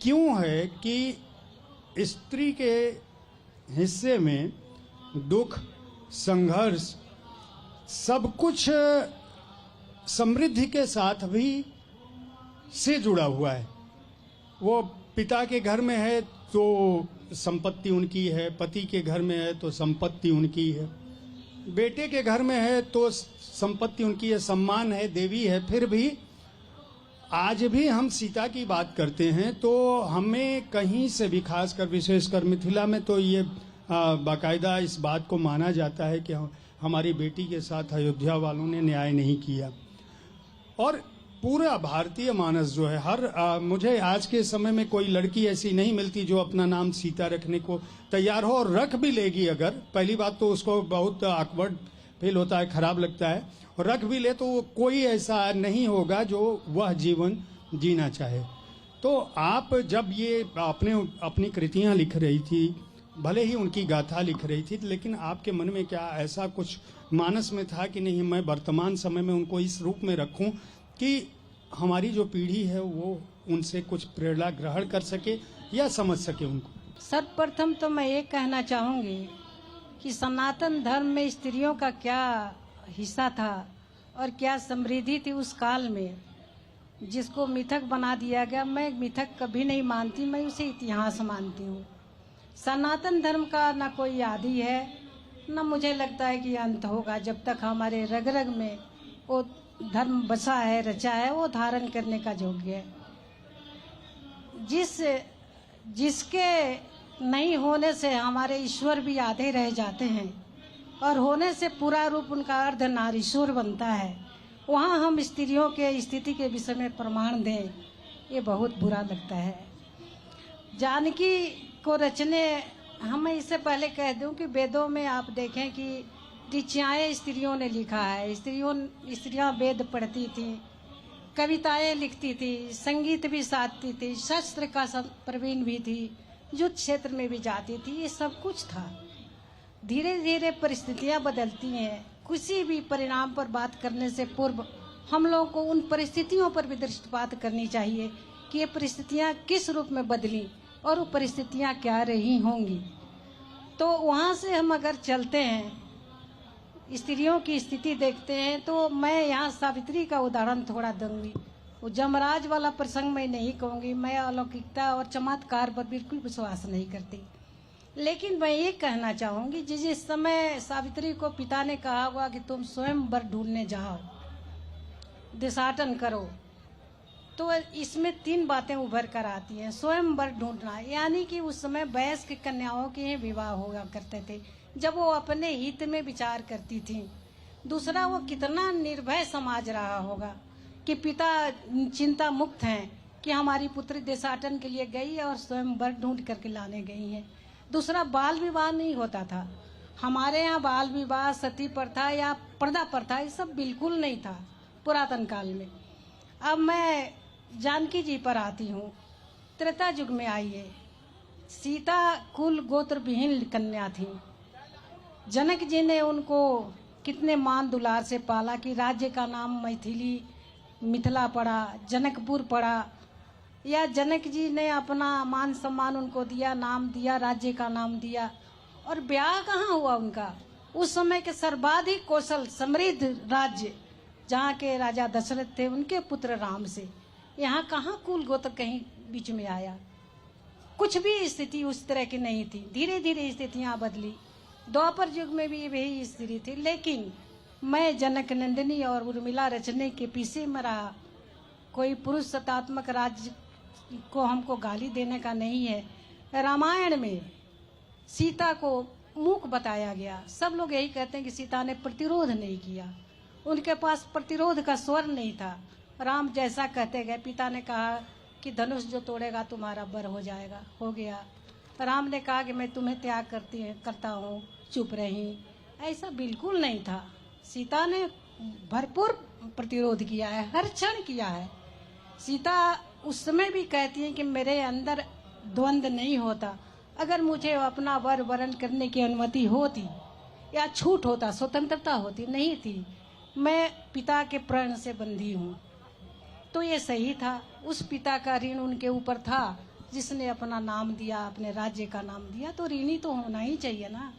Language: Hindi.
क्यों है कि स्त्री के हिस्से में दुख, संघर्ष, सब कुछ समृद्धि के साथ भी से जुड़ा हुआ है। वो पिता के घर में है तो संपत्ति उनकी है, पति के घर में है तो संपत्ति उनकी है, बेटे के घर में है तो संपत्ति उनकी है, सम्मान है, देवी है। फिर भी आज भी हम सीता की बात करते हैं तो हमें कहीं से भी, खासकर विशेषकर मिथिला में तो ये बाकायदा इस बात को माना जाता है कि हमारी बेटी के साथ अयोध्या वालों ने न्याय नहीं किया। और पूरा भारतीय मानस जो है, मुझे आज के समय में कोई लड़की ऐसी नहीं मिलती जो अपना नाम सीता रखने को तैयार हो, और रख भी लेगी अगर, पहली बात तो उसको बहुत ऑकवर्ड फील होता है, खराब लगता है, और रख भी ले तो कोई ऐसा नहीं होगा जो वह जीवन जीना चाहे। तो आप जब ये अपनी कृतियां लिख रही थी, भले ही उनकी गाथा लिख रही थी, लेकिन आपके मन में क्या ऐसा कुछ मानस में था कि नहीं, मैं वर्तमान समय में उनको इस रूप में रखूं कि हमारी जो पीढ़ी है वो उनसे कुछ प्रेरणा ग्रहण कर सके या समझ सके उनको? सर्वप्रथम तो मैं ये कहना चाहूंगी कि सनातन धर्म में स्त्रियों का क्या हिस्सा था और क्या समृद्धि थी उस काल में, जिसको मिथक बना दिया गया। मैं मिथक कभी नहीं मानती, मैं उसे इतिहास मानती हूँ। सनातन धर्म का ना कोई आदि है, न मुझे लगता है कि अंत होगा। जब तक हमारे रग रग में वो धर्म बसा है, रचा है, वो धारण करने का योग्य है। जिसके नहीं होने से हमारे ईश्वर भी आधे रह जाते हैं और होने से पूरा रूप उनका अर्ध नारीश्वर बनता है, वहाँ हम स्त्रियों के स्थिति के विषय में प्रमाण दें, ये बहुत बुरा लगता है। जानकी को रचने, हमें इससे पहले कह दूं कि वेदों में आप देखें कि ऋचाएँ स्त्रियों ने लिखा है। स्त्रियां वेद पढ़ती थी, कविताएं लिखती थी, संगीत भी साधती थी, शस्त्र का प्रवीण भी थी, युद्ध क्षेत्र में भी जाती थी, ये सब कुछ था। धीरे धीरे परिस्थितियां बदलती हैं। किसी भी परिणाम पर बात करने से पूर्व हम लोगों को उन परिस्थितियों पर भी दृष्टिपात करनी चाहिए कि ये परिस्थितियां किस रूप में बदली और वो परिस्थितियां क्या रही होंगी। तो वहाँ से हम अगर चलते हैं, स्त्रियों की स्थिति देखते हैं, तो मैं यहाँ सावित्री का उदाहरण थोड़ा दूंगी। वो जमराज वाला प्रसंग मैं नहीं कहूँगी, मैं अलौकिकता और चमत्कार पर बिल्कुल विश्वास नहीं करती। लेकिन मैं ये कहना चाहूँगी, जिस समय सावित्री को पिता ने कहा हुआ कि तुम स्वयं वर ढूंढने जाओ, देशाटन करो, तो इसमें 3 बातें उभर कर आती हैं। स्वयं वर ढूंढना, यानी कि उस समय वयस्क कन्याओं के विवाह हुआ करते थे जब वो अपने हित में विचार करती थी। दूसरा, वो कितना निर्भय समाज रहा होगा कि पिता चिंता मुक्त हैं कि हमारी पुत्री देशाटन के लिए गई और स्वयं वर ढूंढ करके लाने गई है। दूसरा, बाल विवाह नहीं होता था। हमारे यहाँ बाल विवाह, सती प्रथा या पर्दा प्रथा, ये सब बिल्कुल नहीं था पुरातन काल में। अब मैं जानकी जी पर आती हूँ। त्रेता युग में आई है। सीता कुल गोत्र विहीन कन्या थी। जनक जी ने उनको कितने मान दुलार से पाला कि राज्य का नाम मैथिली, मिथिला पड़ा, जनकपुर पड़ा, या जनक जी ने अपना मान सम्मान उनको दिया, नाम दिया, राज्य का नाम दिया। और ब्याह कहाँ हुआ उनका? उस समय के सर्वाधिक कौशल समृद्ध राज्य जहाँ के राजा दशरथ थे, उनके पुत्र राम से। यहाँ कहाँ कुल गोत्र कहीं बीच में आया? कुछ भी स्थिति उस तरह की नहीं थी। धीरे धीरे स्थितियाँ बदली। द्वापर युग में भी यही स्थिति थी। लेकिन मैं जनक नंदिनी और उर्मिला रचने के पीछे मेरा कोई पुरुष सत्तात्मक राज्य को हमको गाली देने का नहीं है। रामायण में सीता को मूक बताया गया। सब लोग यही कहते हैं कि सीता ने प्रतिरोध नहीं किया, उनके पास प्रतिरोध का स्वर नहीं था। राम जैसा कहते गए। पिता ने कहा कि धनुष जो तोड़ेगा तुम्हारा वर हो जाएगा, हो गया। राम ने कहा कि मैं तुम्हें त्याग करता हूँ, चुप रही। ऐसा बिल्कुल नहीं था। सीता ने भरपूर प्रतिरोध किया है, हर क्षण किया है। सीता उस समय भी कहती है कि मेरे अंदर द्वंद्व नहीं होता। अगर मुझे अपना वर वरण करने की अनुमति होती या छूट होता, स्वतंत्रता होती, नहीं थी। मैं पिता के प्रण से बंधी हूँ। तो ये सही था। उस पिता का ऋण उनके ऊपर था, जिसने अपना नाम दिया, अपने राज्य का नाम दिया, तो ऋणी तो होना ही चाहिए ना।